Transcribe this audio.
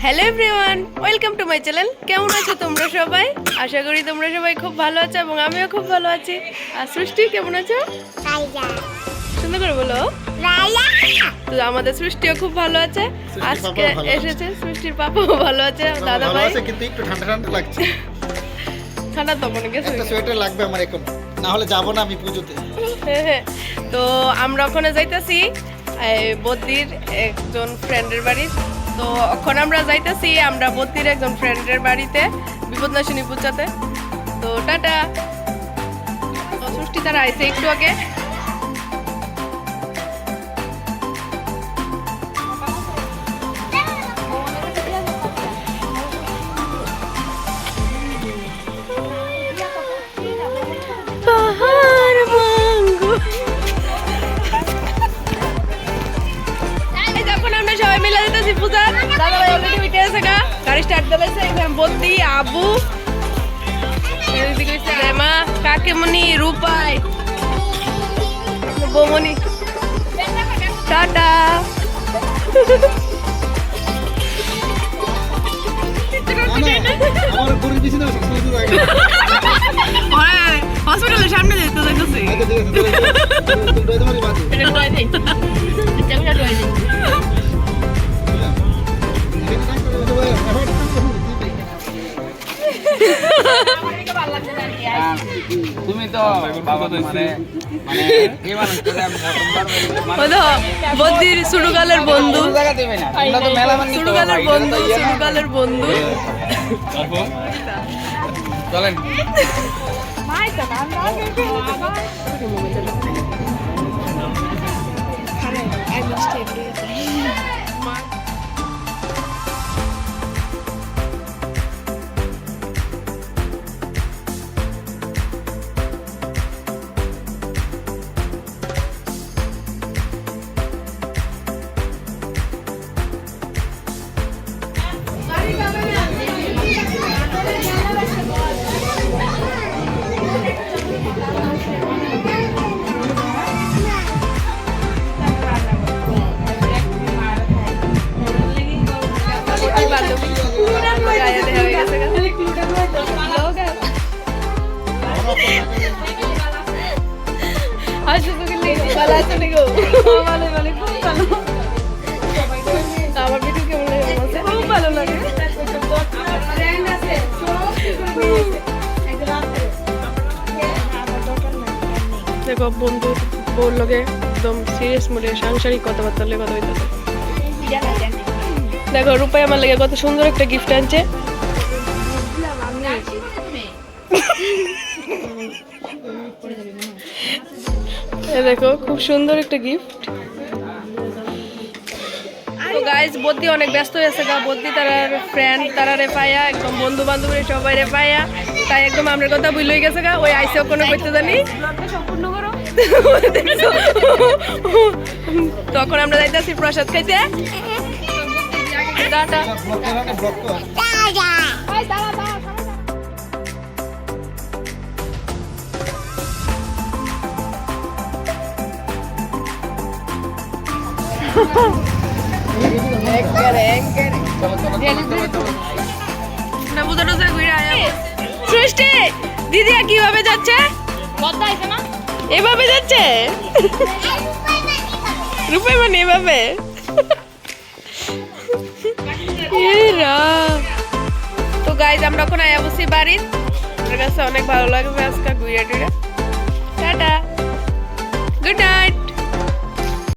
Hello everyone, welcome to my channel. কেমন আছো তোমরা সবাই? আশা করি তোমরা সবাই খুব ভালো আছো এবং আমিও খুব ভালো আছি। আর সৃষ্টি কেমন আছো? সুন্দর করে বলো। তো আমাদের সৃষ্টিও খুব ভালো আছে। আজকে এসেছে সৃষ্টির পাপাও ভালো আছে, দাদা ভাই। কিন্তু একটু ঠান্ডা ঠান্ডা লাগছে। ঠান্ডা তো মনে গেছে, একটা সোয়েটার লাগবে আমার এখন, না হলে যাব না আমি পুজোতে। তো আমরা ওখানে যাইতেছি বদ্দির একজন ফ্রেন্ডের বাড়ি। তো এখন আমরা যাইতেছি আমরা বদ্দির একজন ফ্রেন্ডের বাড়িতে বিপদনাশিনী পূজাতে। তো টাটা। তো সৃষ্টি তারা আইছে একটু আগে। সবাই মিলে যেতেছি পূজা। দাদা ভাই অলরেডি উঠে আছে, গাড়ি স্টার্ট দিয়েছে। এখানে বদ্দি, আবু, রেমা, কাকেমনি, রূপাই, বৌমনি। টাটা। হসপিটালের সামনে যেতে দেখতেছি। তুমি তো বদ্দির ছোটকালের বন্ধু, ছোটকালের বন্ধু, ছোটকালের বন্ধু। চলেন। আমার ভিডিও কেমন লাগে? খুব ভালো লাগে। দেখো বন্ধু বউর লগে একদম সিরিয়াস মোডে সাংসারিক কথাবার্তা লেগে কথা হইতেছে। দেখো রূপাই আমার লেগে কত সুন্দর একটা গিফট আনছে। দেখো খুব সুন্দর একটা গিফট। তো গাইস বদ্দি অনেক ব্যস্ত হয়ে আছে গা। বদ্দি তারার ফ্রেন্ড তারারে পায়া, একদম বন্ধু বান্ধবী সবাই রে পায়া, তাই একদম আমার কথা ভুলে গেছে গা। ওই আইসে কোনো করতে জানি সম্পূর্ণ করো। তখন আমরা যাইতেছি প্রসাদ খাইতে। টাটা। সৃষ্টি দিদিয়া কিভাবে যাচ্ছে? এভাবে যাচ্ছে। রূপাই মানে এভাবে। তো গাইজ আমরা এখন আয়া বসি বাড়ি। আমার কাছে অনেক ভালো লাগবে আজকে ঘুরে টুরে।